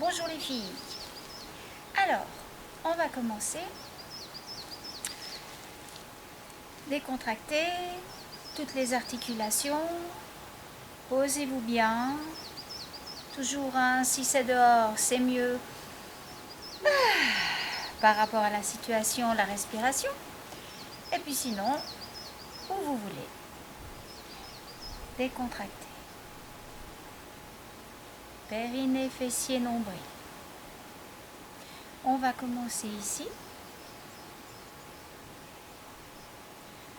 Bonjour les filles. Alors, on va commencer. Décontracter toutes les articulations. Posez-vous bien. Toujours si c'est dehors, c'est mieux. Par rapport à la situation, la respiration. Et puis sinon, où vous voulez. Décontracter. Périnée, fessier, nombril. On va commencer ici.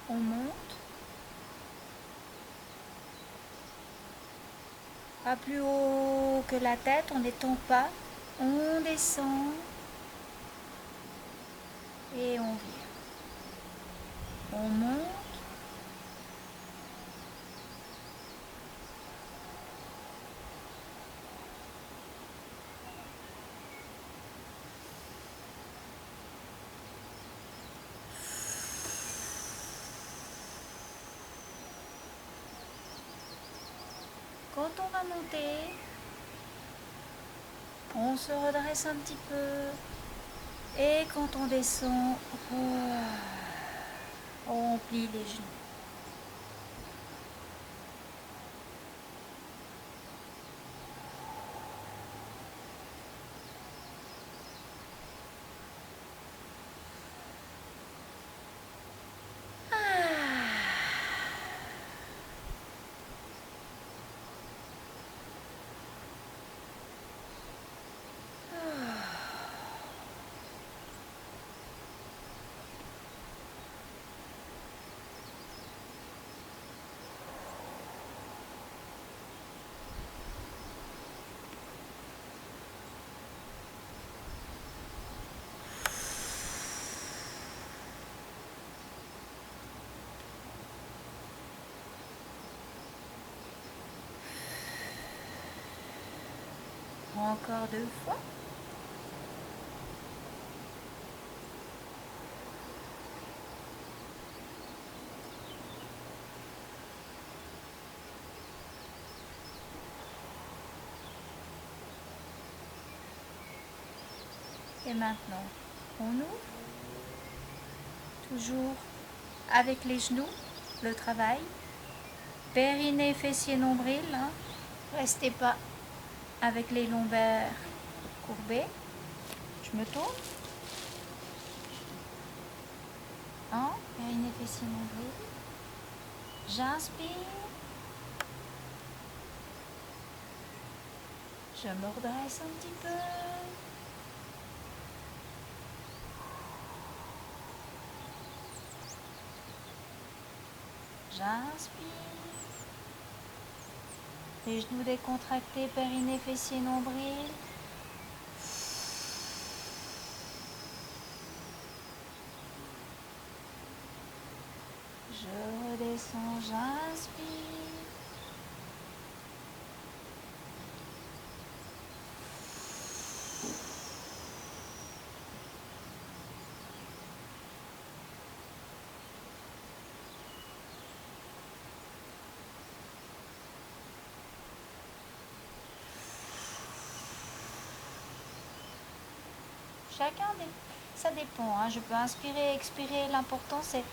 On monte. Pas plus haut que la tête, on n'étend pas. On descend. Et on vient. On monte. Quand on va monter, on se redresse un petit peu. Et quand on descend, on plie les genoux. Encore 2 fois. Et maintenant, on ouvre. Toujours avec les genoux, le travail. Périnée, fessier, nombril. Restez pas avec les lombaires courbés. Je me tourne. Périnée, fessier, nombril. J'inspire. Je me redresse un petit peu. J'inspire. Les genoux décontractés, périnée, fessier, nombril. Je redescends, j'inspire. Ça dépend. Je peux inspirer, expirer. L'important c'est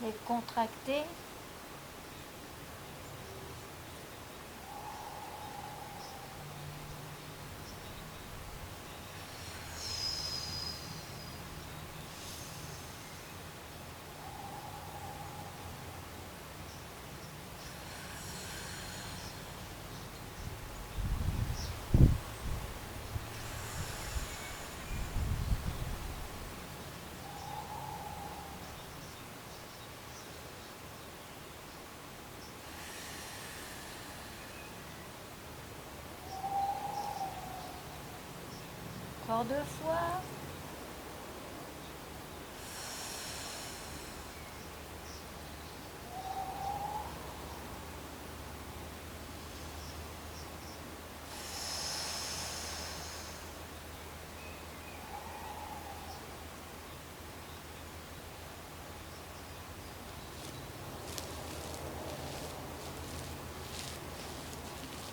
les contracter. Encore 2 fois.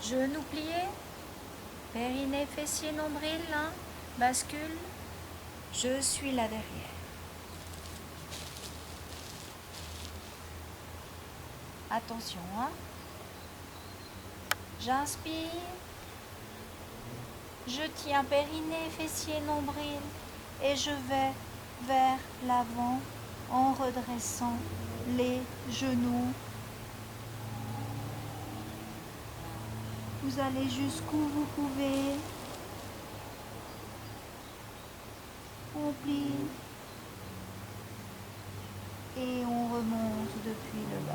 Genoux pliés, périnée, fessier, nombril, hein, bascule, je suis là derrière. Attention, hein. J'inspire, je tiens périnée, fessier, nombril et je vais vers l'avant en redressant les genoux. Vous allez jusqu'où vous pouvez. On plie et on remonte depuis le bas.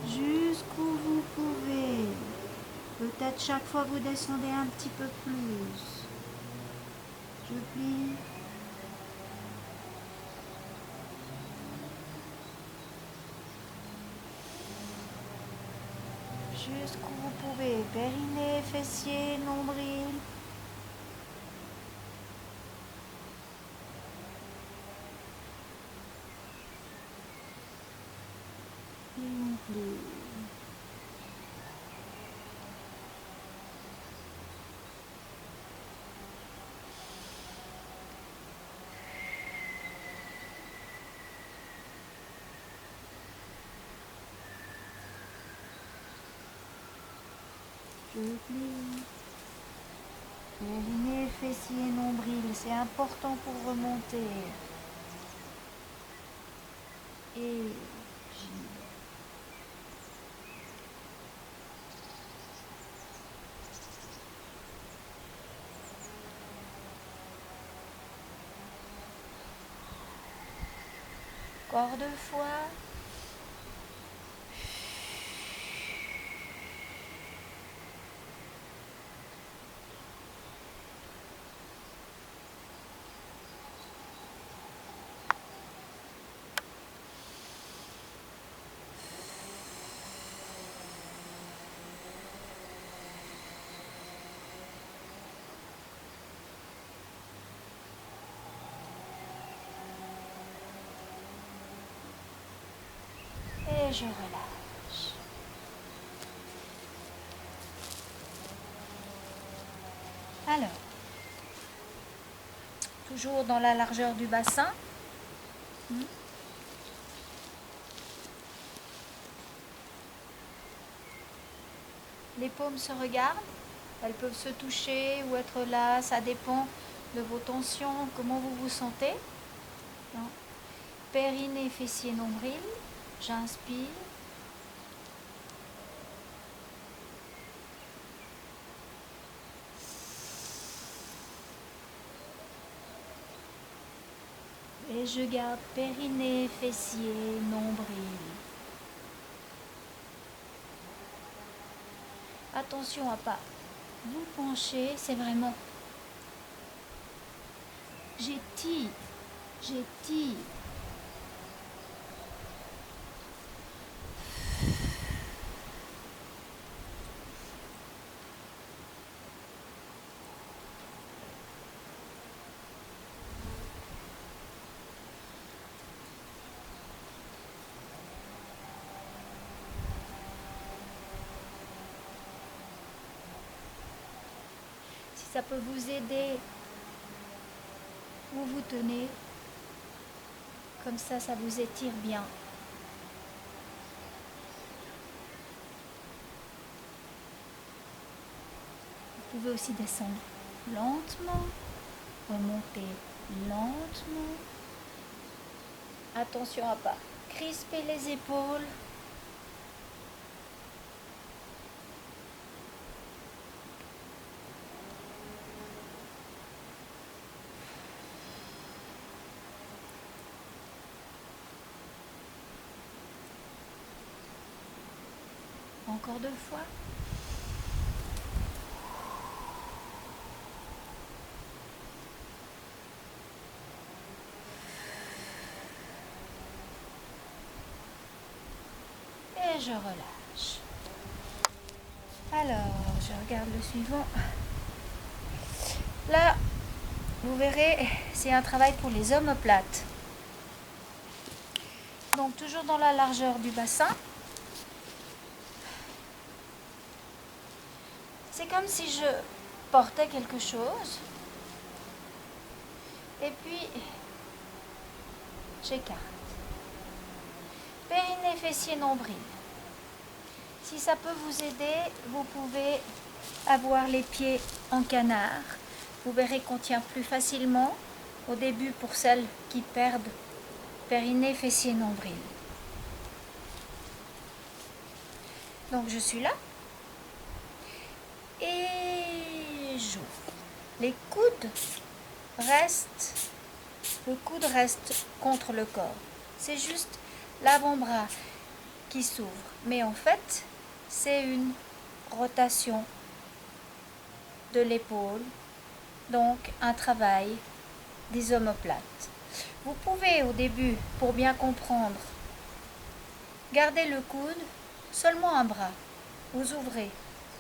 Jusqu'où vous pouvez. Peut-être chaque fois vous descendez un petit peu plus. Je plie. Jusqu'où vous pouvez. Périnée, fessier, nombril. Et on plie. Je plie. Périnée, fessier, nombril, c'est important pour remonter. Et j'y vais. Encore 2 fois. Et je relâche. Alors, toujours dans la largeur du bassin. Les paumes se regardent. Elles peuvent se toucher ou être là. Ça dépend de vos tensions, comment vous vous sentez. Non. Périnée, fessier, nombril. J'inspire. Et je garde périnée, fessier, nombril. Attention à pas vous pencher, c'est vraiment j'étire. Si ça peut vous aider où vous tenez, comme ça vous étire bien. Vous pouvez aussi descendre lentement, remonter lentement. Attention à pas crisper les épaules. Encore 2 fois. Et je relâche. Alors, je regarde le suivant. Là, vous verrez, c'est un travail pour les omoplates. Donc toujours dans la largeur du bassin. C'est comme si je portais quelque chose. Et puis, j'écarte. Périnée, fessier, nombril. Si ça peut vous aider, vous pouvez avoir les pieds en canard. Vous verrez qu'on tient plus facilement au début pour celles qui perdent périnée, fessier, nombril. Donc je suis là et j'ouvre. Les coudes restent, le coude reste contre le corps. C'est juste l'avant-bras qui s'ouvre. Mais en fait, c'est une rotation de l'épaule, donc un travail des omoplates. Vous pouvez au début, pour bien comprendre, garder le coude, seulement un bras. Vous ouvrez,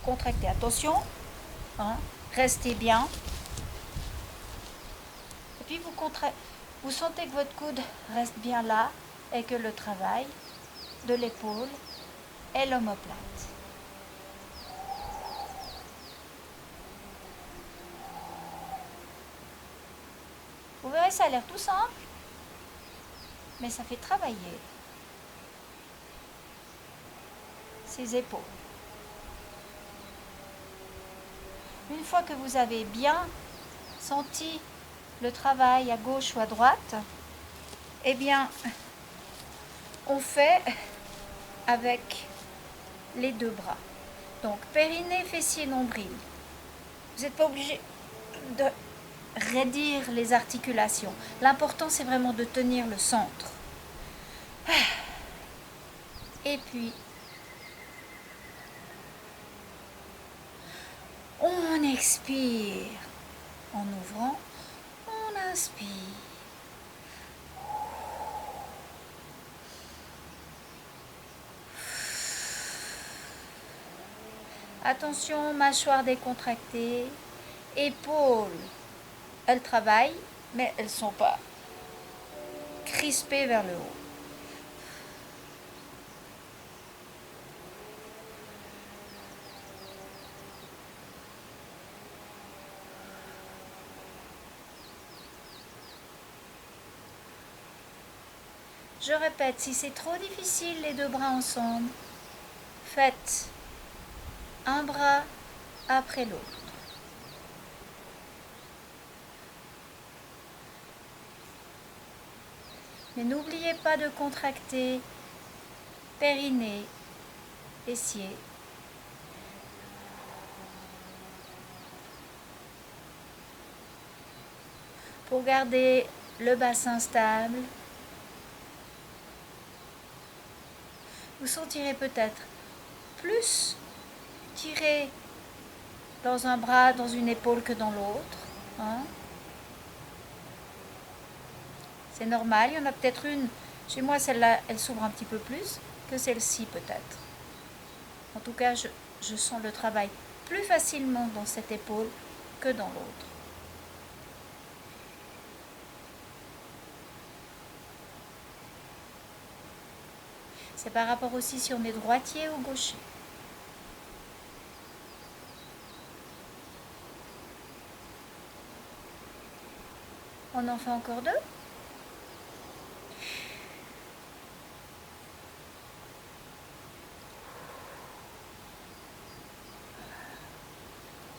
contractez. Attention, hein, restez bien. Et puis vous sentez que votre coude reste bien là et que le travail de l'épaule est l'omoplate. Vous verrez, ça a l'air tout simple, mais ça fait travailler ses épaules. Une fois que vous avez bien senti le travail à gauche ou à droite, eh bien, on fait avec les deux bras. Donc, périnée, fessier, nombril. Vous n'êtes pas obligé de raidir les articulations. L'important, c'est vraiment de tenir le centre. Et puis, on expire en ouvrant, on inspire. Attention, mâchoire décontractée, épaules, elles travaillent, mais elles ne sont pas crispées vers le haut. Je répète, si c'est trop difficile les deux bras ensemble, faites un bras après l'autre. Mais n'oubliez pas de contracter périnée, fessier. Pour garder le bassin stable, vous sentirez peut-être plus tirer dans un bras, dans une épaule que dans l'autre. Hein? C'est normal, il y en a peut-être une. Chez moi, celle-là, elle s'ouvre un petit peu plus que celle-ci peut-être. En tout cas, je sens le travail plus facilement dans cette épaule que dans l'autre. C'est par rapport aussi si on est droitier ou gaucher. On en fait encore deux.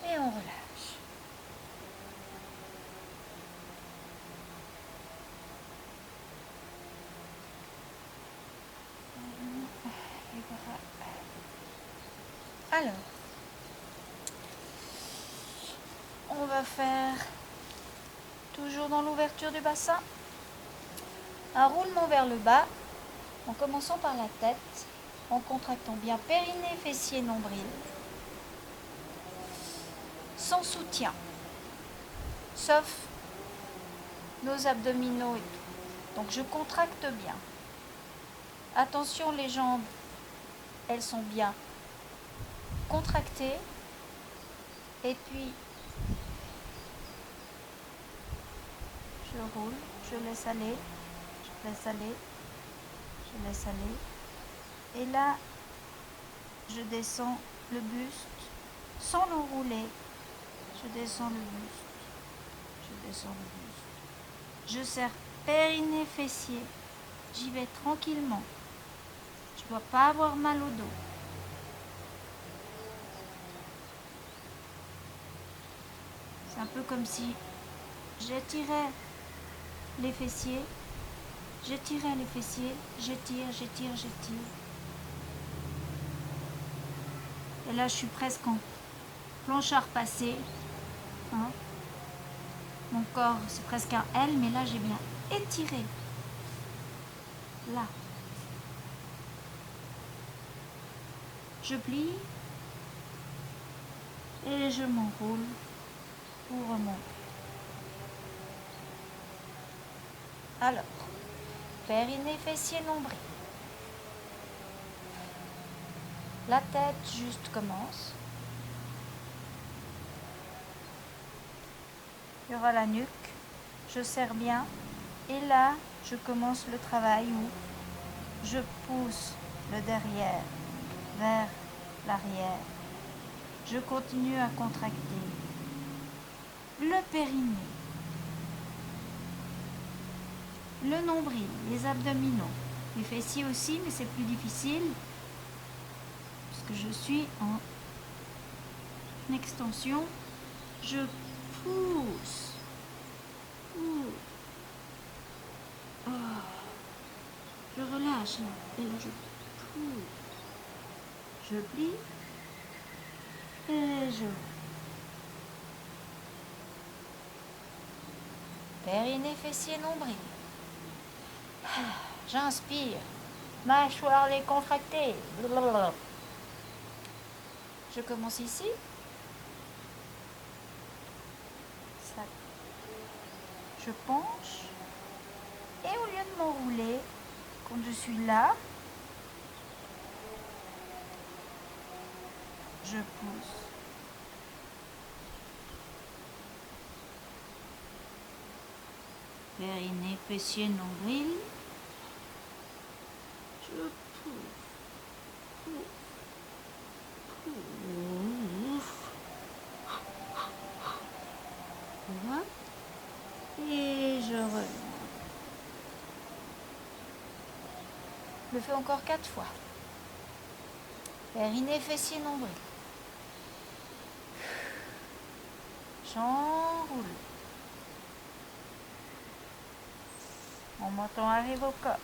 Et on relâche. Les bras. Alors, on va faire, toujours dans l'ouverture du bassin, un roulement vers le bas, en commençant par la tête, en contractant bien périnée, fessier, nombril, sans soutien, sauf nos abdominaux et tout. Donc je contracte bien. Attention, les jambes, elles sont bien contractées. Et puis, je je roule, je laisse aller, je laisse aller, je laisse aller. Et là, je descends le buste sans l'enrouler. Je descends le buste, je descends le buste. Je serre périnée, fessier. J'y vais tranquillement. Je ne dois pas avoir mal au dos. C'est un peu comme si j'étirais les fessiers, j'étirais les fessiers, j'étire, j'étire, j'étire. Et là, je suis presque en planchard passé. Hein. Mon corps, c'est presque un L, mais là, j'ai bien étiré. Là. Je plie et je m'enroule pour remonter. Alors, périnée, fessier, nombril. La tête juste commence. Il y aura la nuque. Je serre bien. Et là, je commence le travail où je pousse le derrière vers l'arrière. Je continue à contracter le périnée, le nombril, les abdominaux, les fessiers aussi, mais c'est plus difficile puisque je suis en extension. Je pousse. Oh. Je relâche là, et là je pousse. Je plie et je périnée, fessier, nombril. J'inspire. Mâchoire les contractées. Je commence ici. Ça. Je penche. Et au lieu de m'enrouler, quand je suis là, je pousse. Périnée, fessier, nombril. Je pousse. Voilà. Et je reviens. Je le fais encore 4 fois. Périnée, fessier, nombril. J'enroule. Mon menton arrive au corps.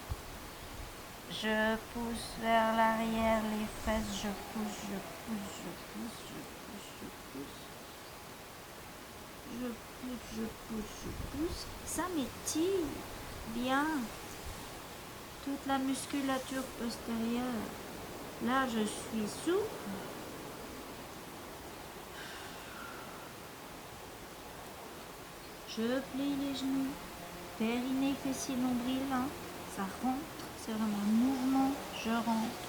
Je pousse vers l'arrière les fesses. Je pousse, je pousse, je pousse, je pousse, je pousse. Je pousse, je pousse, je pousse. Ça m'étire bien toute la musculature postérieure. Là, je suis souple. Je plie les genoux. Périnée, fessier, nombril. Hein. Ça rentre. C'est vraiment un mouvement. Je rentre.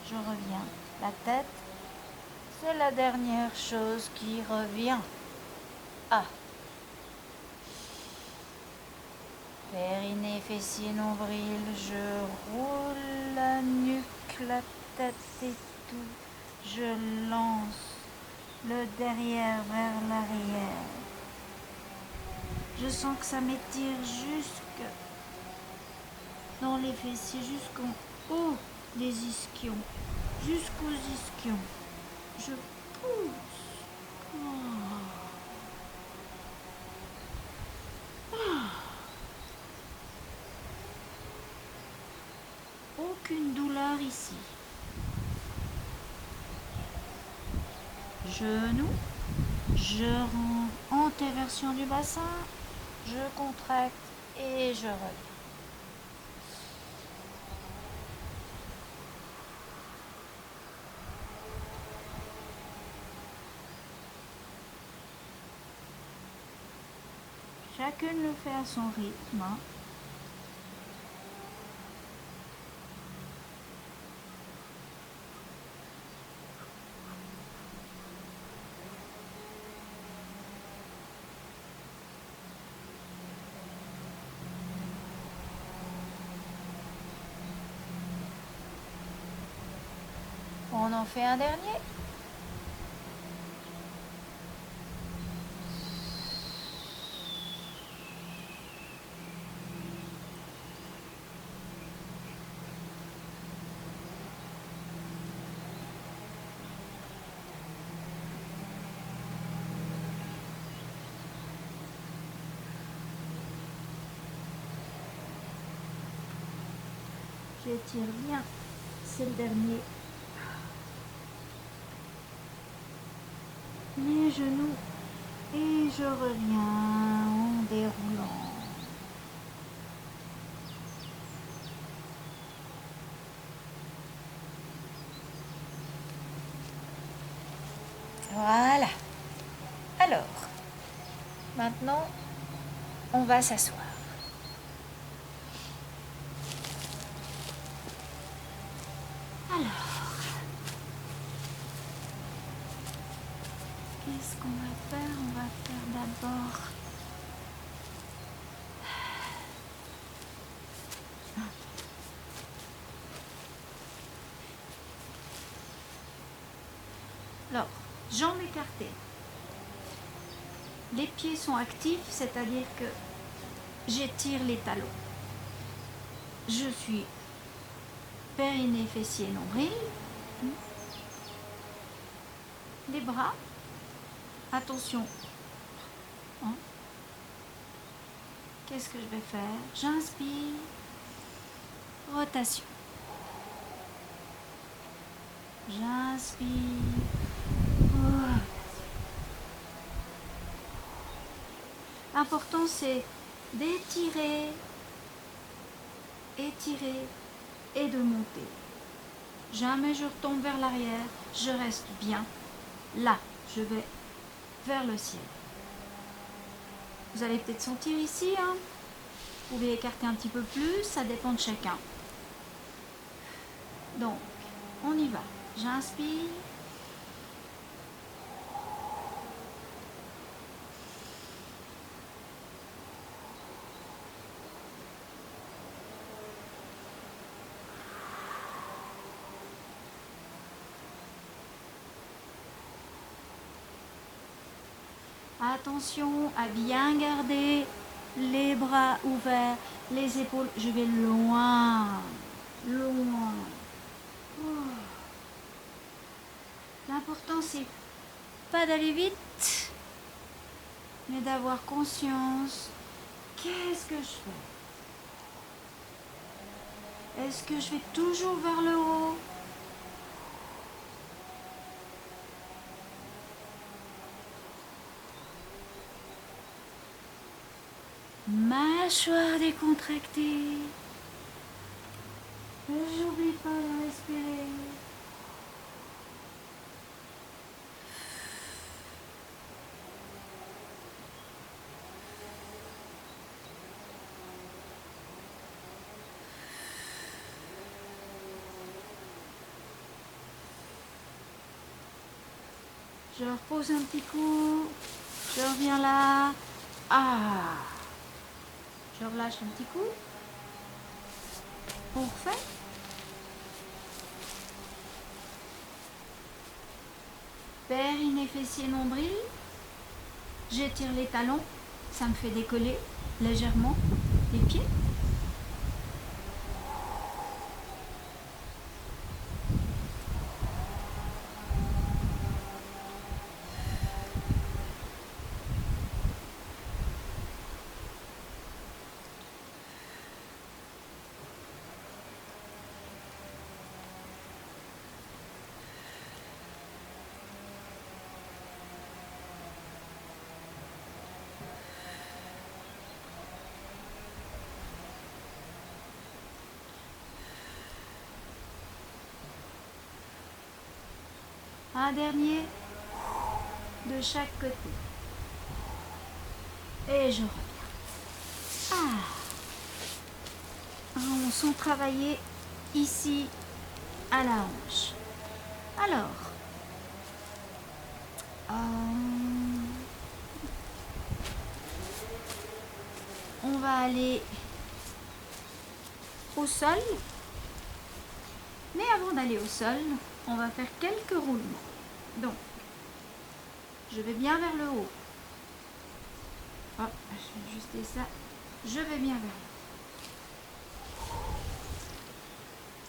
Je reviens. La tête, c'est la dernière chose qui revient. Ah. Périnée, fessier, nombril. Je roule la nuque, la tête et tout. Je lance le derrière vers l'arrière. Je sens que ça m'étire jusque dans les fessiers, jusqu'en haut des ischions, jusqu'aux ischions. Je pousse. Aucune douleur ici. Genoux. Je rends antéversion du bassin. Je contracte et je reviens. Chacune le fait à son rythme. Hein. J'en fais un dernier. J'étire bien, c'est le dernier. Les genoux et je reviens en déroulant. Voilà. Alors, maintenant, on va s'asseoir. Alors, qu'est-ce qu'on va faire? On va faire d'abord alors, jambes écartées. Les pieds sont actifs, c'est-à-dire que j'étire les talons. Je suis périnée, fessier, nombril. Les bras, attention. Hein? Qu'est-ce que je vais faire? J'inspire, rotation. J'inspire, rotation. L'important c'est d'étirer, étirer et de monter. Jamais je retombe vers l'arrière, je reste bien. Là, je vais vers le ciel. Vous allez peut-être sentir ici, hein? Vous pouvez écarter un petit peu plus, ça dépend de chacun. Donc, on y va. J'inspire. Attention à bien garder les bras ouverts, les épaules. Je vais loin, loin. Oh. L'important c'est pas d'aller vite, mais d'avoir conscience. Qu'est-ce que je fais? Est-ce que je vais toujours vers le haut? Mâchoire décontractée. J'oublie pas de respirer. Je repose un petit coup. Je reviens là. Ah! Je relâche un petit coup. On refait. Périnée, fessier, nombril. J'étire les talons. Ça me fait décoller légèrement les pieds. Un dernier de chaque côté. Et je reviens. Ah. On sent travailler ici à la hanche. Alors, on va aller au sol. Mais avant d'aller au sol, on va faire quelques roulements. Donc, je vais bien vers le haut. Hop, je vais ajuster ça. Je vais bien vers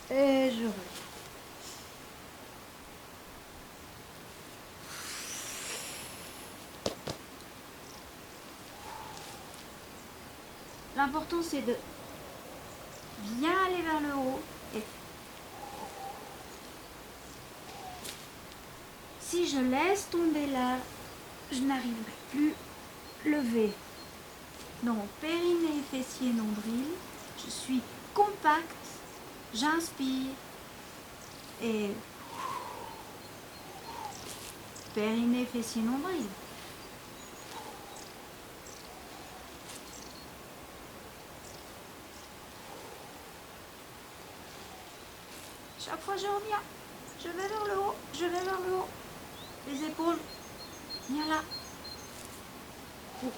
le haut. Et je reviens. L'important c'est de bien aller vers le haut. Et si je laisse tomber là, je n'arriverai plus à lever. Donc périnée, fessier, nombril. Je suis compacte. J'inspire. Et périnée, fessier, nombril. Chaque fois je reviens. Je vais vers le haut. Je vais vers le haut. Les épaules. Viens là. Oh.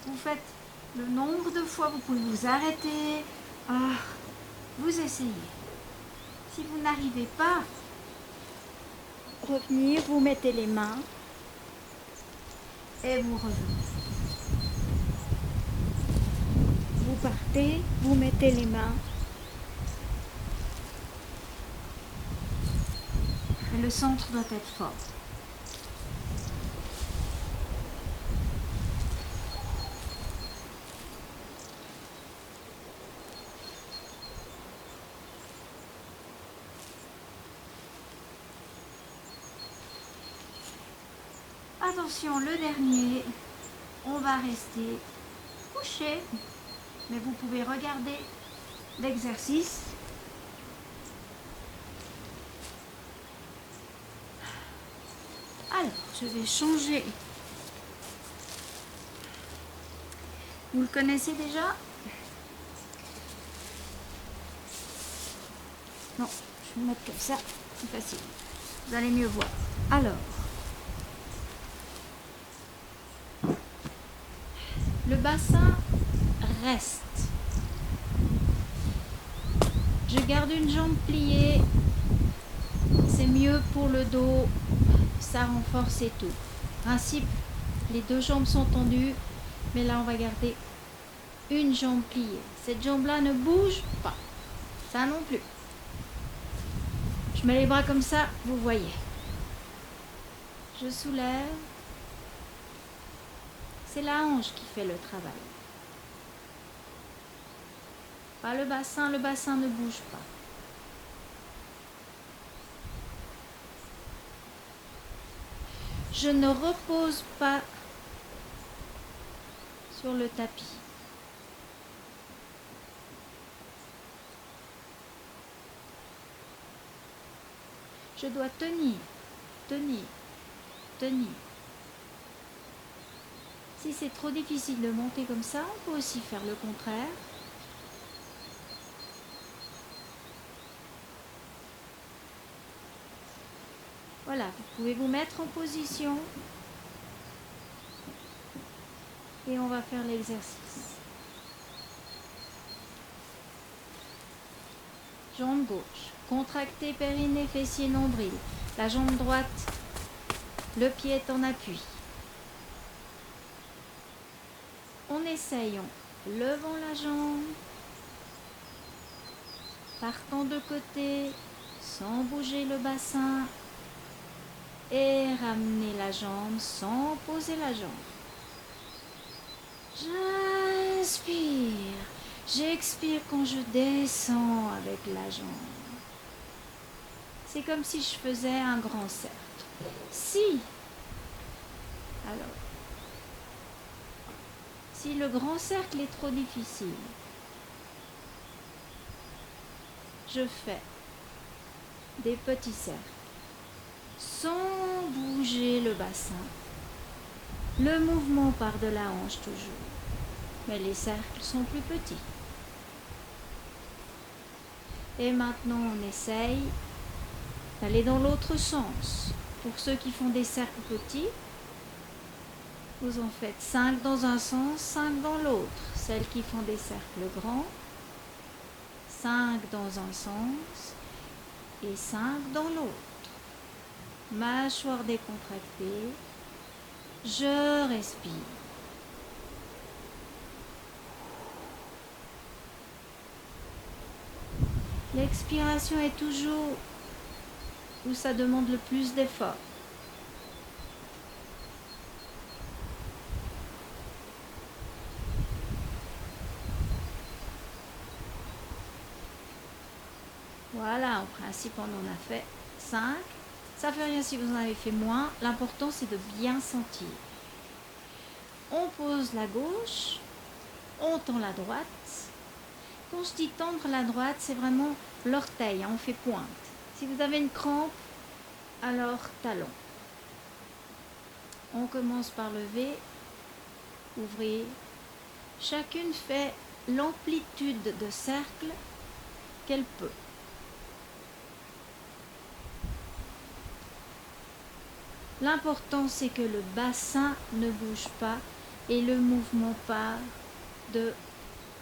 Vous faites le nombre de fois, vous pouvez vous arrêter, vous essayez. Si vous n'arrivez pas, revenir, vous mettez les mains et vous revenez. Vous partez, vous mettez les mains. Et le centre doit être fort. Attention, le dernier, on va rester couché, mais vous pouvez regarder l'exercice. Alors, je vais changer. Vous le connaissez déjà? Non, je vais le mettre comme ça, c'est facile. Vous allez mieux voir. Alors, le bassin reste. Je garde une jambe pliée. C'est mieux pour le dos. Ça renforce et tout. Principe, les deux jambes sont tendues. Mais là, on va garder une jambe pliée. Cette jambe-là ne bouge pas. Ça non plus. Je mets les bras comme ça, vous voyez. Je soulève. C'est la hanche qui fait le travail. Pas le bassin ne bouge pas. Je ne repose pas sur le tapis. Je dois tenir, tenir, tenir. Si c'est trop difficile de monter comme ça, on peut aussi faire le contraire. Voilà, vous pouvez vous mettre en position et on va faire l'exercice. Jambe gauche, contractez périnée, fessier, nombril. La jambe droite, le pied est en appui. On essaye en levant la jambe, partant de côté, sans bouger le bassin, et ramener la jambe sans poser la jambe. J'inspire, j'expire quand je descends avec la jambe. C'est comme si je faisais un grand cercle. Si le grand cercle est trop difficile, je fais des petits cercles sans bouger le bassin. Le mouvement part de la hanche toujours, mais les cercles sont plus petits. Et maintenant, on essaye d'aller dans l'autre sens. Pour ceux qui font des cercles petits, Vous en faites 5 dans un sens, 5 dans l'autre. Celles qui font des cercles grands, 5 dans un sens et 5 dans l'autre. Mâchoire décontractée. Je respire. L'expiration est toujours où ça demande le plus d'effort. Voilà, en principe, on en a fait 5. Ça fait rien si vous en avez fait moins. L'important, c'est de bien sentir. On pose la gauche, on tend la droite. Quand je dis tendre la droite, c'est vraiment l'orteil, on fait pointe. Si vous avez une crampe, alors talon. On commence par lever, ouvrir. Chacune fait l'amplitude de cercle qu'elle peut. L'important, c'est que le bassin ne bouge pas et le mouvement part de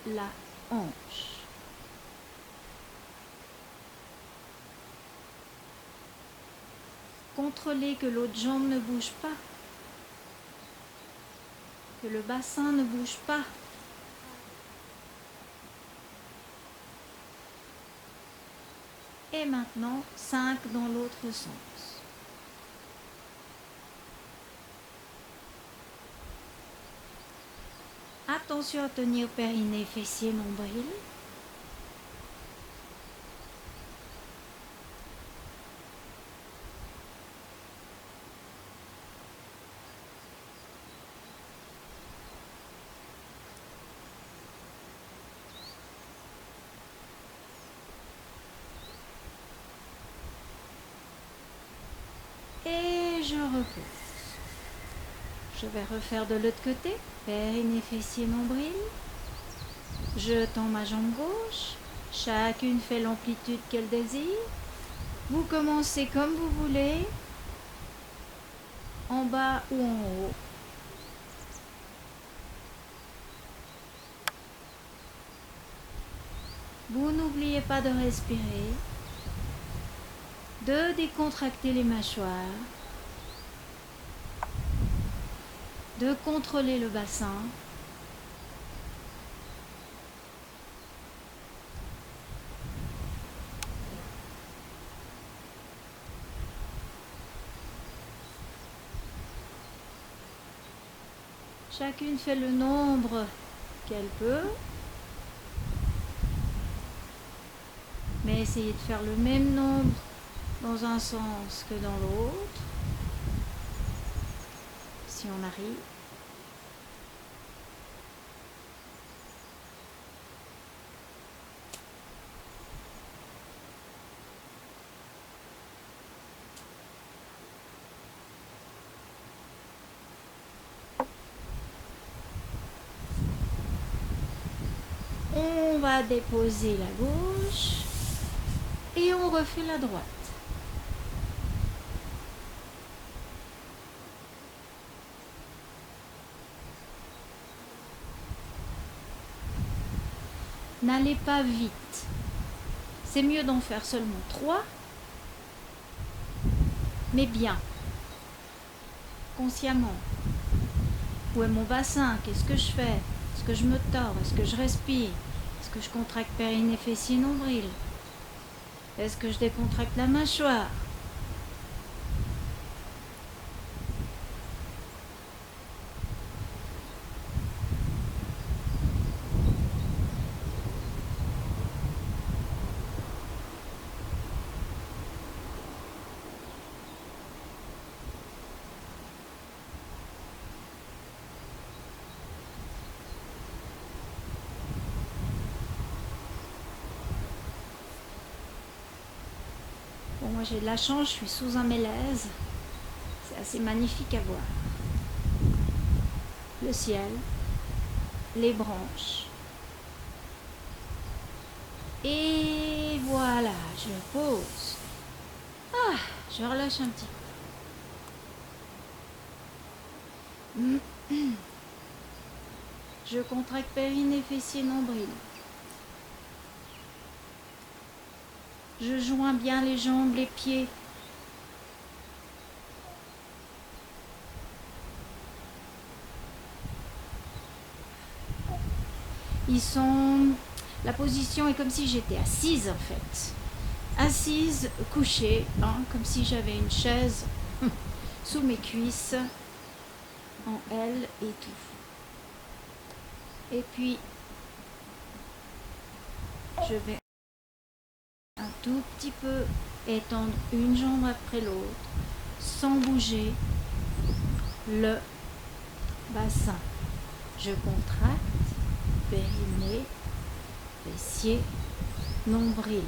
la hanche. Contrôlez que l'autre jambe ne bouge pas, que le bassin ne bouge pas. Et maintenant, 5 dans l'autre sens. Attention à tenir périnée, fessier, nombril. Et je repose. Je vais refaire de l'autre côté. Périnée, fessier, nombril. Je tends ma jambe gauche. Chacune fait l'amplitude qu'elle désire. Vous commencez comme vous voulez, en bas ou en haut. Vous n'oubliez pas de respirer, de décontracter les mâchoires, de contrôler le bassin. Chacune fait le nombre qu'elle peut, mais essayez de faire le même nombre dans un sens que dans l'autre, si on arrive. On va déposer la gauche et on refait la droite. N'allez pas vite. C'est mieux d'en faire seulement 3, mais bien, consciemment. Où est mon bassin? Qu'est-ce que je fais? Est-ce que je me tords? Est-ce que je respire? Est-ce que je contracte périnée, fessier, nombril? Est-ce que je décontracte la mâchoire? Bon, moi j'ai de la chance, je suis sous un mélèze. C'est assez magnifique à voir. Le ciel, les branches. Et voilà, je pose. Ah, je relâche un petit peu. Je contracte périnée, fessier, nombril. Je joins bien les jambes, les pieds. La position est comme si j'étais assise en fait. Assise, couchée, comme si j'avais une chaise sous mes cuisses, en L et tout. Et puis, je vais un tout petit peu étendre une jambe après l'autre, sans bouger le bassin. Je contracte, périnée, fessier, nombril.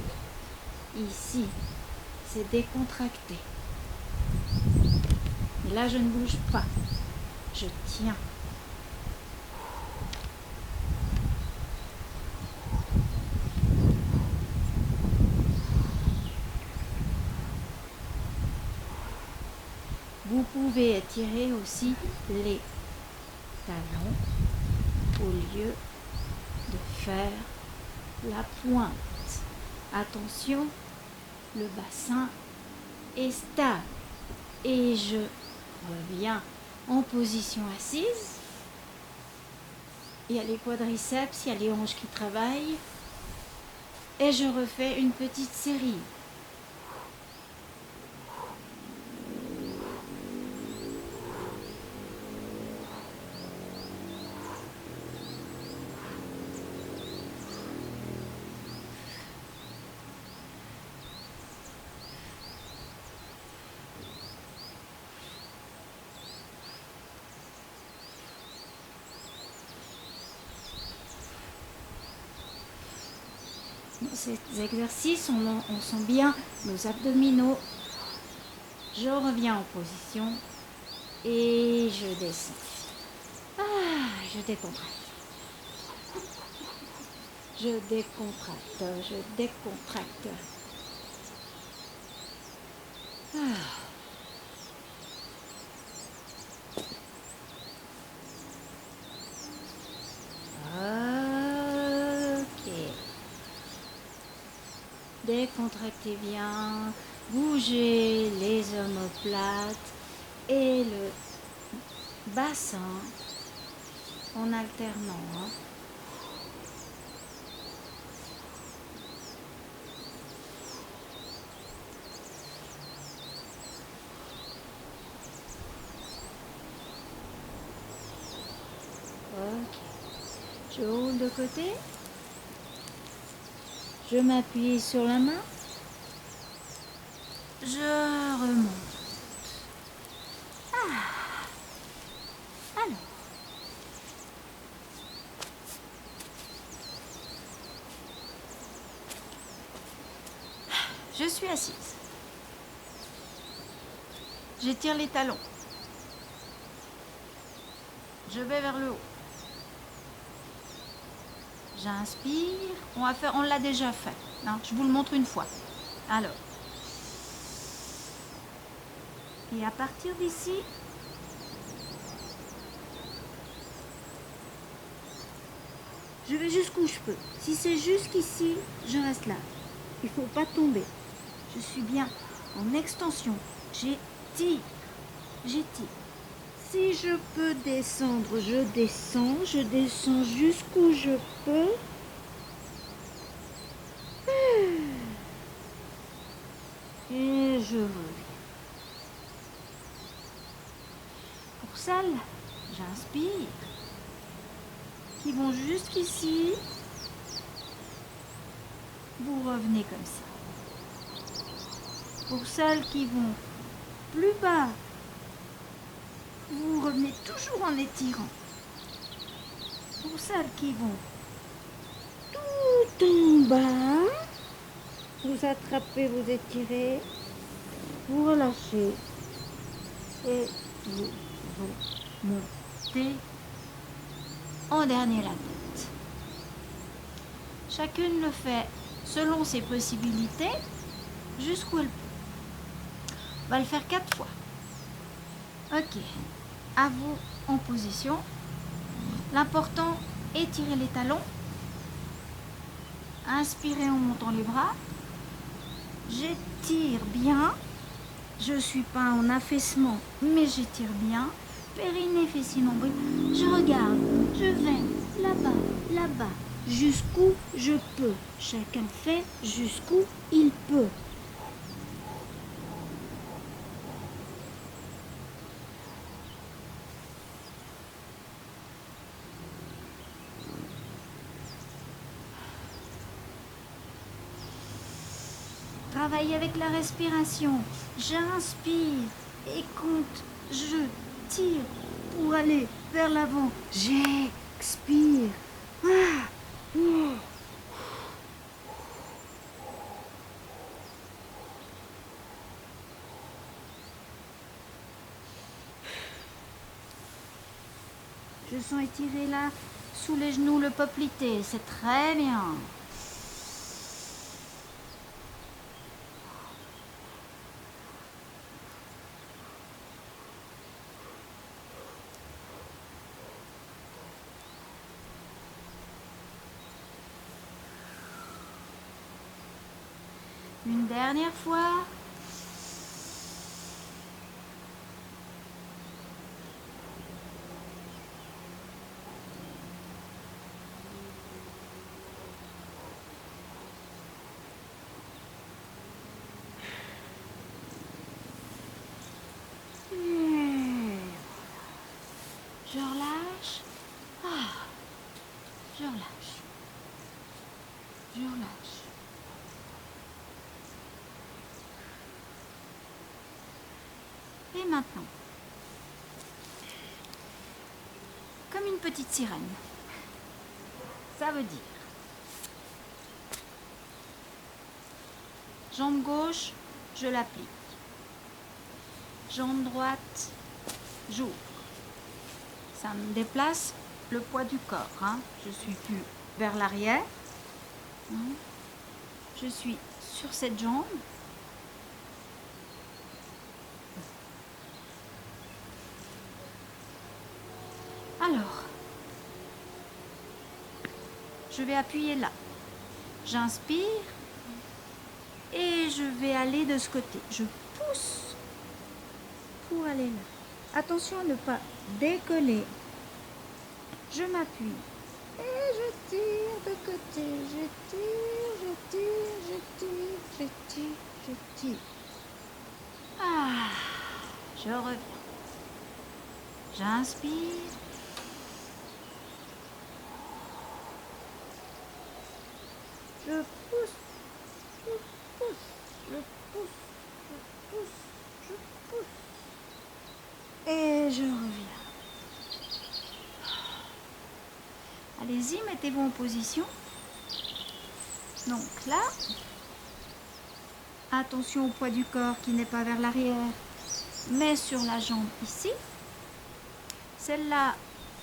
Ici, c'est décontracté. Mais là, je ne bouge pas. Je tiens. Vous pouvez étirer aussi les talons au lieu de faire la pointe. Attention, le bassin est stable et je reviens en position assise. Il y a les quadriceps, il y a les hanches qui travaillent et je refais une petite série. Dans ces exercices, on sent bien nos abdominaux. Je reviens en position et je descends. Je décontracte. Je décontracte, je décontracte. Ok. Décontractez bien, bougez les omoplates et le bassin en alternant. Ok. Je roule de côté. Je m'appuie sur la main. Je remonte. Alors. Je suis assise. J'étire les talons. Je vais vers le haut. J'inspire. On l'a déjà fait. Non, je vous le montre une fois. Alors. Et à partir d'ici, je vais jusqu'où je peux. Si c'est jusqu'ici, je reste là. Il ne faut pas tomber. Je suis bien en extension. J'étire. J'étire. Si je peux descendre, je descends. Je descends jusqu'où je peux. Et je reviens. Pour celles, j'inspire, qui vont jusqu'ici, vous revenez comme ça. Pour celles qui vont plus bas, vous revenez toujours en étirant. Pour celles qui vont tout en bas, vous attrapez, vous étirez, vous relâchez et vous remontez en dernier la tête. Chacune le fait selon ses possibilités, jusqu'où elle peut. On va le faire 4 fois. Ok. À vous en position. L'important est tirer les talons. Inspirez en montant les bras. J'étire bien. Je ne suis pas en affaissement, mais j'étire bien. Périnée, fessier, nombril. Je regarde. Je vais là-bas, là-bas. Jusqu'où je peux. Chacun fait jusqu'où il peut. Travaille avec la respiration. J'inspire et compte. Je tire pour aller vers l'avant. J'expire. Ah. Oh. Je sens étirer là, sous les genoux, le poplité. C'est très bien. Une dernière fois. Je relâche. Ah, je relâche. Je relâche. Et maintenant, comme une petite sirène, ça veut dire jambe gauche, je l'applique. Jambe droite, j'ouvre. Ça me déplace le poids du corps. Hein. Je suis plus vers l'arrière. Hein. Je suis sur cette jambe. Alors, je vais appuyer là. J'inspire et je vais aller de ce côté. Je pousse pour aller là. Attention à ne pas décoller. Je m'appuie et je tire de côté. Je tire, je tire, je tire, je tire, je tire. Ah, je reviens. J'inspire. Je pousse, je pousse, je pousse, je pousse, je pousse. Et je reviens. Allez-y, mettez-vous en position. Donc là, attention au poids du corps qui n'est pas vers l'arrière, mais sur la jambe ici. Celle-là,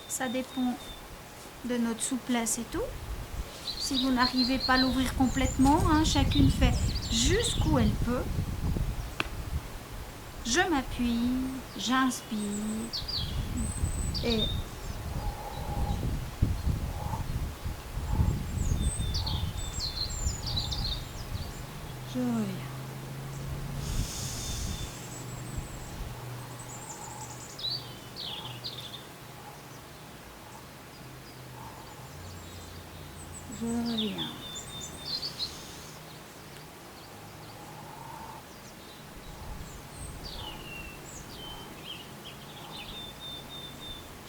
ça dépend de notre souplesse et tout. Si vous n'arrivez pas à l'ouvrir complètement, hein, chacune fait jusqu'où elle peut. Je m'appuie, j'inspire et je reviens. Je reviens.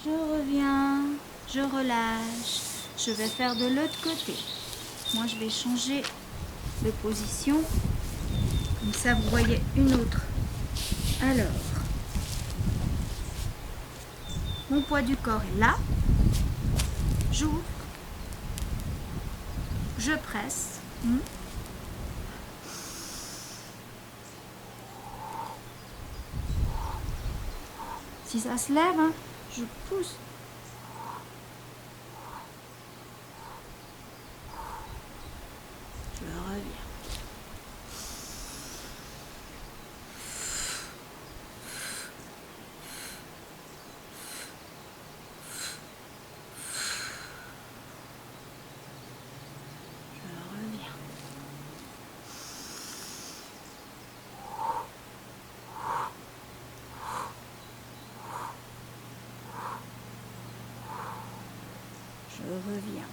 Je reviens, je relâche. Je vais faire de l'autre côté. Moi, je vais changer de position. Comme ça, vous voyez une autre. Alors, mon poids du corps est là. J'ouvre. Je presse. Si ça se lève, hein, je pousse. Je reviens. Je reviens.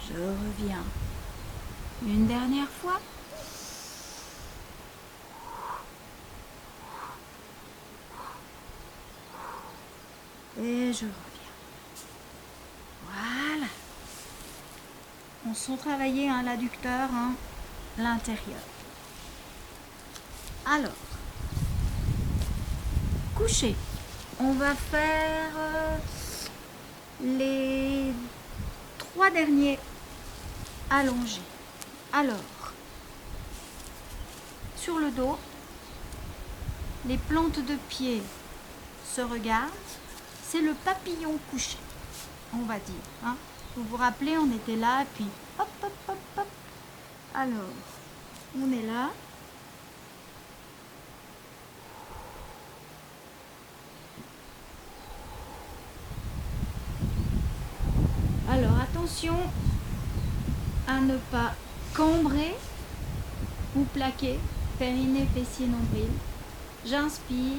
Je reviens. Une dernière fois. Et je reviens. Voilà. On sent travailler l'adducteur, l'intérieur. Alors, coucher. On va faire les 3 derniers allongés. Alors, sur le dos, les plantes de pied se regardent. C'est le papillon couché, on va dire. Vous vous rappelez, on était là, puis hop, hop, hop, hop. Alors, on est là. Alors, attention à ne pas cambrer ou plaquer, périnée, fessier, nombril. J'inspire.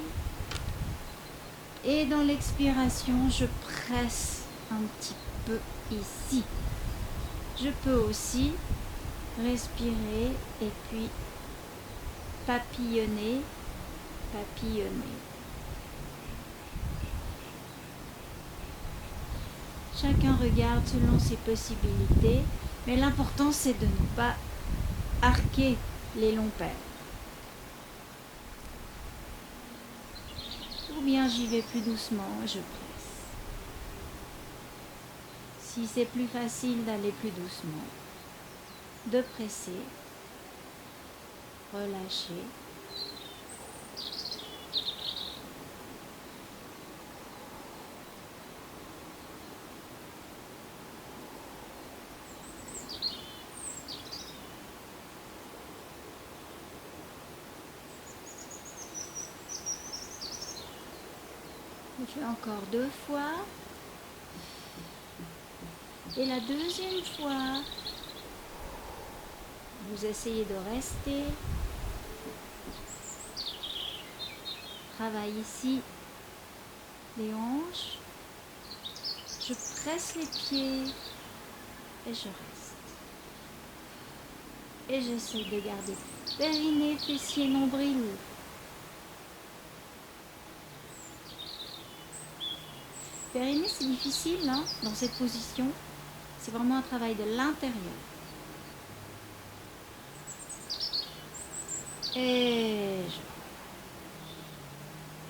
Et dans l'expiration, je presse un petit peu ici. Je peux aussi respirer et puis papillonner, papillonner. Chacun regarde selon ses possibilités, mais l'important c'est de ne pas arquer les longs pères. Ou bien j'y vais plus doucement, je presse. Si c'est plus facile d'aller plus doucement, de presser, relâcher. Je fais encore 2 fois. Et la deuxième fois, vous essayez de rester. Travaille ici les hanches. Je presse les pieds et je reste. Et j'essaie de garder périnée, fessier, nombril. Périnée, c'est difficile dans cette position. C'est vraiment un travail de l'intérieur. Et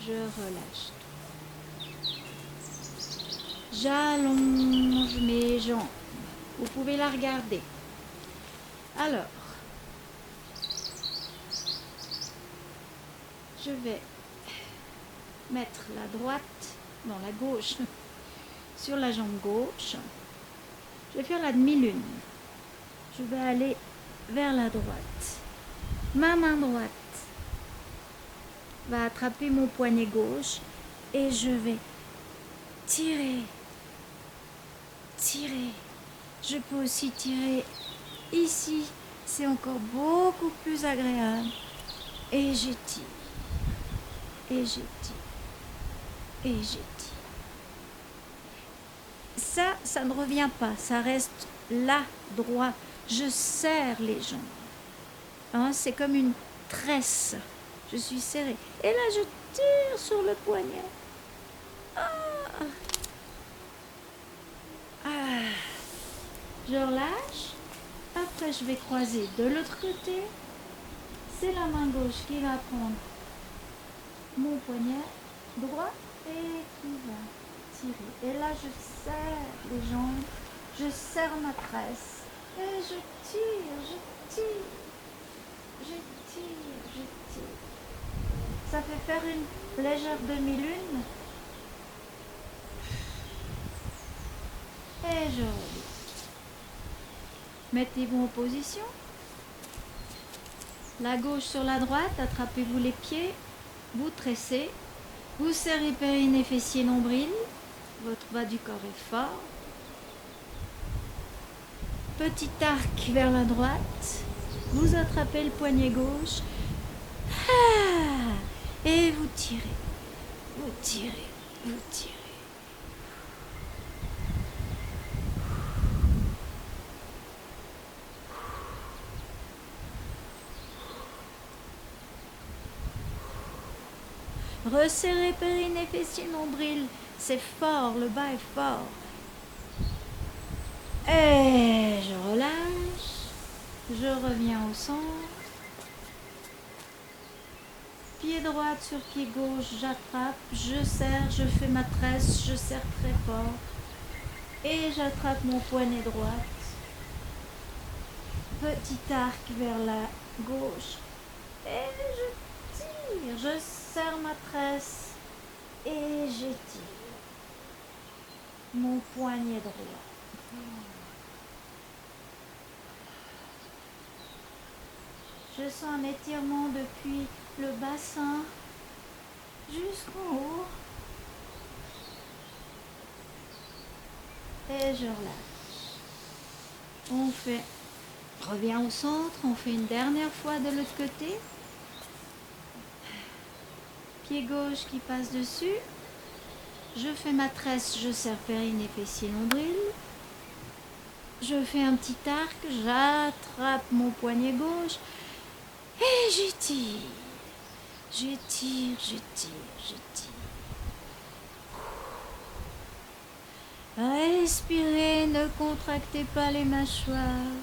je relâche tout. J'allonge mes jambes. Vous pouvez la regarder. Alors, je vais mettre la droite dans la gauche sur la jambe gauche. Je vais faire la demi-lune. Je vais aller vers la droite. Ma main droite va attraper mon poignet gauche et je vais tirer, tirer. Je peux aussi tirer ici, c'est encore beaucoup plus agréable. Et j'étire, et j'étire, et j'étire. Ça ne revient pas, ça reste là, droit. Je serre les jambes. C'est comme une tresse. Je suis serrée. Et là, je tire sur le poignet. Je relâche. Après, je vais croiser de l'autre côté. C'est la main gauche qui va prendre mon poignet droit et qui va tirer. Et là, je serre les jambes. Je serre ma tresse. Et je tire, je tire. Je tire, je tire. Ça fait faire une légère demi-lune. Et je reviens. Mettez-vous en position. La gauche sur la droite, attrapez-vous les pieds, vous tressez, vous serrez périnée, fessier, nombril, votre bas du corps est fort. Petit arc vers la droite. Vous attrapez le poignet gauche. Et vous tirez. Vous tirez. Vous tirez. Resserrez périnée, fessier, nombril. C'est fort, le bas est fort. Et je relâche. Je reviens au centre. Pied droit sur pied gauche, j'attrape, je serre, je fais ma tresse, je serre très fort. Et j'attrape mon poignet droite. Petit arc vers la gauche. Et je tire, je serre ma tresse. Et j'étire mon poignet droit. Je sens un étirement depuis le bassin jusqu'en haut. Et je relâche. Reviens au centre, on fait une dernière fois de l'autre côté. Pied gauche qui passe dessus. Je fais ma tresse, je serre périnée, fessier, nombril. Je fais un petit arc, j'attrape mon poignet gauche et j'étire. J'étire, j'étire, j'étire. Respirez, ne contractez pas les mâchoires.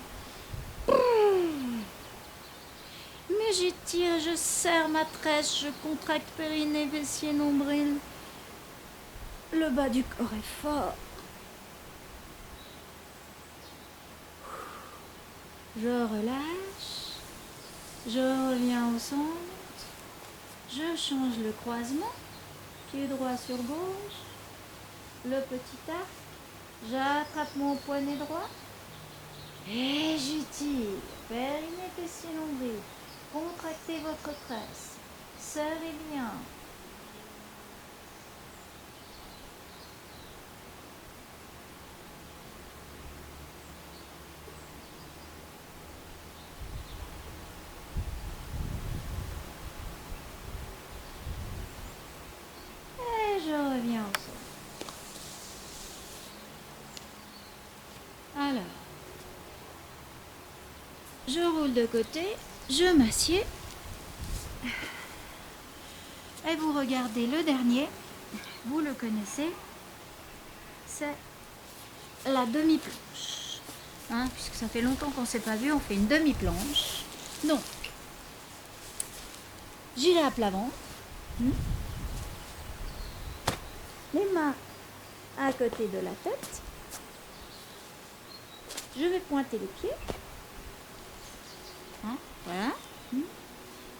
Mais j'étire, je serre ma tresse, je contracte périnée, fessier, nombril. Le bas du corps est fort. Je relâche. Je reviens au centre. Je change le croisement. Pied droit sur gauche. Le petit arc. J'attrape mon poignet droit. Et j'étire. Périnée, fessier, nombril. Contractez votre tresse. Serrez bien. Et je reviens au sol. Alors, je roule de côté, je m'assieds. Et vous regardez le dernier, vous le connaissez, c'est la demi-planche. Puisque ça fait longtemps qu'on ne s'est pas vu, on fait une demi-planche. Donc, gilet à plat ventre. Les mains à côté de la tête. Je vais pointer les pieds. Voilà.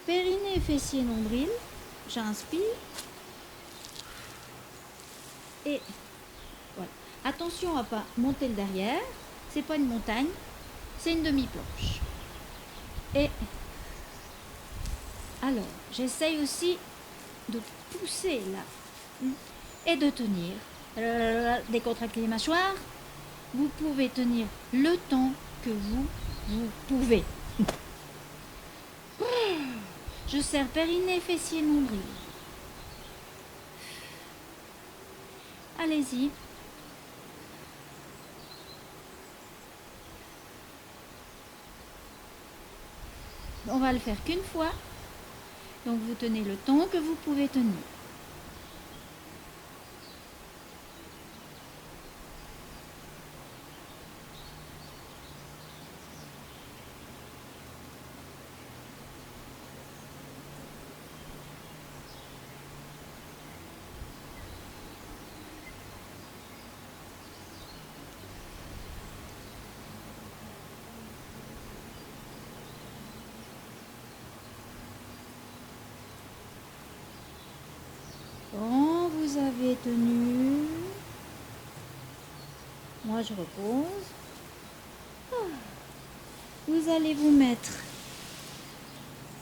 Périnée, fessier, nombril. J'inspire. Et voilà. Attention à ne pas monter le derrière. C'est pas une montagne, c'est une demi-planche. Et alors, j'essaye aussi de pousser là et de tenir. Décontractez les mâchoires. Vous pouvez tenir le temps que vous pouvez. Je serre périnée, fessier, nombril. Allez-y. On va le faire qu'une fois. Donc vous tenez le temps que vous pouvez tenir. Quand vous avez tenu, moi je repose. Vous allez vous mettre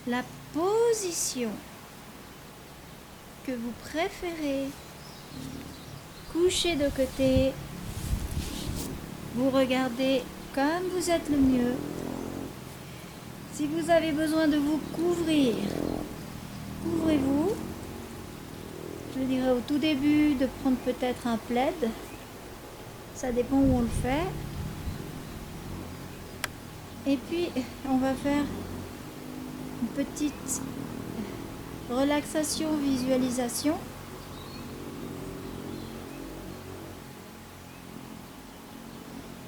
la position que vous préférez. Couché de côté. Vous regardez comme vous êtes le mieux. Si vous avez besoin de vous couvrir, couvrez-vous. Je dirais au tout début de prendre peut-être un plaid. Ça dépend où on le fait. Et puis, on va faire une petite relaxation, visualisation.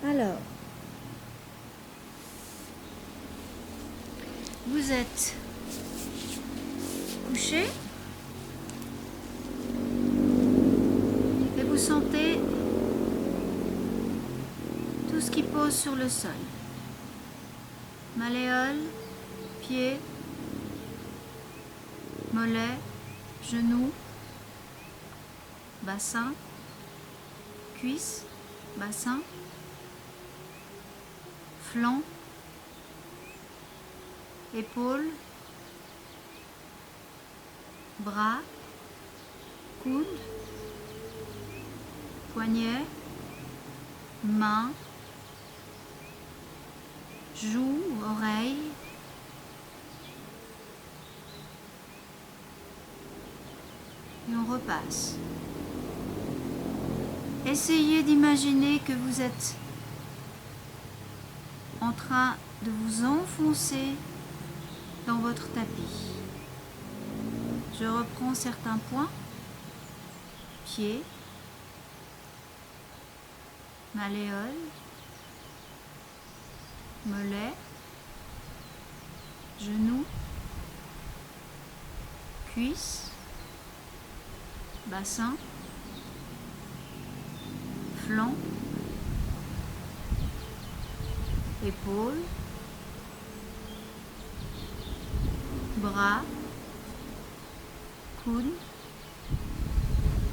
Alors, vous êtes couché et vous sentez tout ce qui pose sur le sol. Malléole, pieds, mollets, genoux, bassin, cuisses, bassin, flanc, épaules, bras, coudes, poignets, mains, joues, oreilles, et on repasse. Essayez d'imaginer que vous êtes en train de vous enfoncer dans votre tapis. Je reprends certains points. Pieds, malléole, mollet, genoux, cuisses, bassin, flanc, épaules, bras, coudes,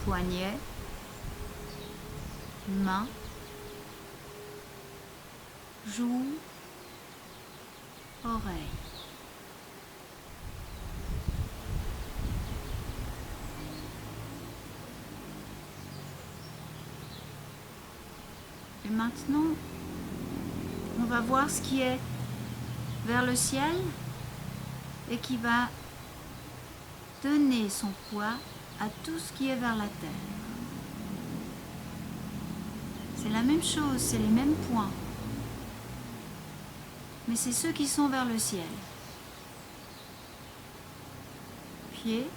poignets, mains, joues, oreilles. Et maintenant, on va voir ce qui est vers le ciel et qui va donner son poids à tout ce qui est vers la terre. C'est la même chose, c'est les mêmes points, mais c'est ceux qui sont vers le ciel. Pieds,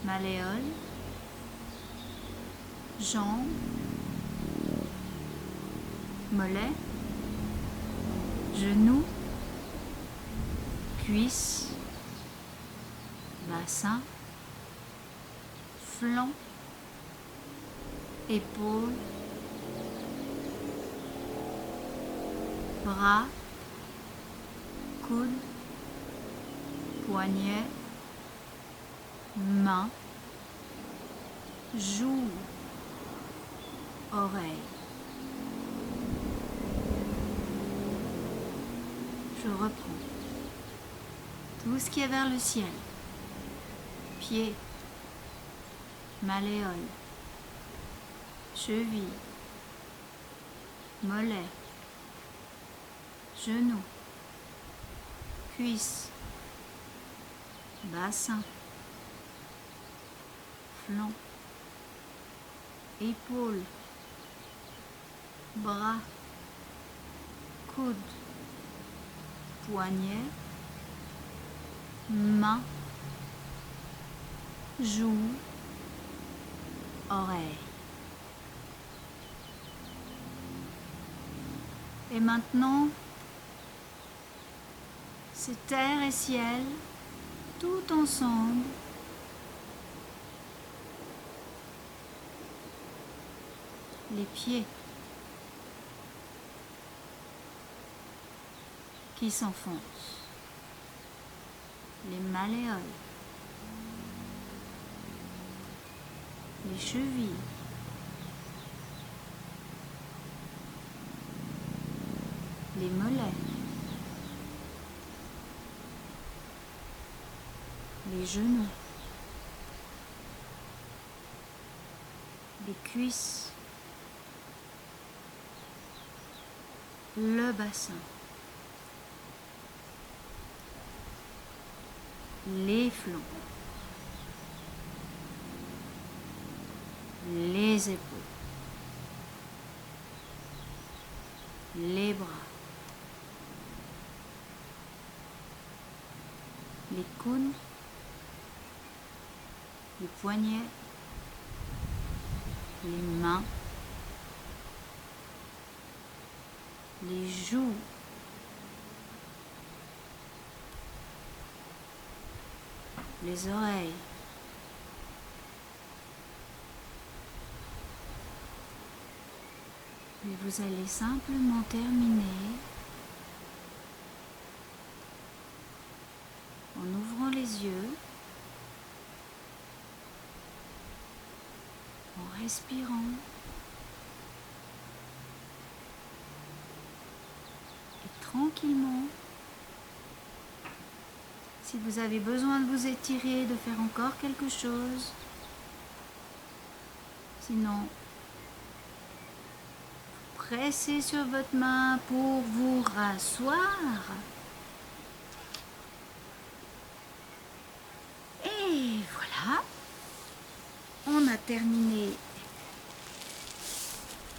malléole, jambes, mollets, genoux, cuisses, bassin, flanc, épaules, bras, coudes, poignets, mains, joues, oreilles. Je reprends. Tout ce qui est vers le ciel. Pieds, malléole, cheville, mollet, genoux, cuisses, bassin, flanc, épaules, bras, coudes, poignets, mains, joues, oreilles. Et maintenant, c'est terre et ciel, tout ensemble. Les pieds qui s'enfoncent, les malléoles, les chevilles, les mollets, les genoux, les cuisses, le bassin, les flancs, les épaules, les bras, les coudes, les poignets, les mains, les joues, les oreilles, et vous allez simplement terminer en ouvrant les yeux, en respirant et tranquillement. Si vous avez besoin de vous étirer, de faire encore quelque chose, sinon, pressez sur votre main pour vous rasseoir. Et voilà, on a terminé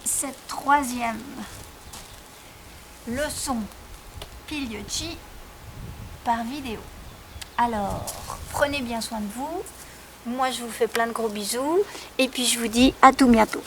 cette troisième leçon Pliocchi par vidéo. Alors, prenez bien soin de vous. Moi, je vous fais plein de gros bisous. Et puis, je vous dis à tout bientôt.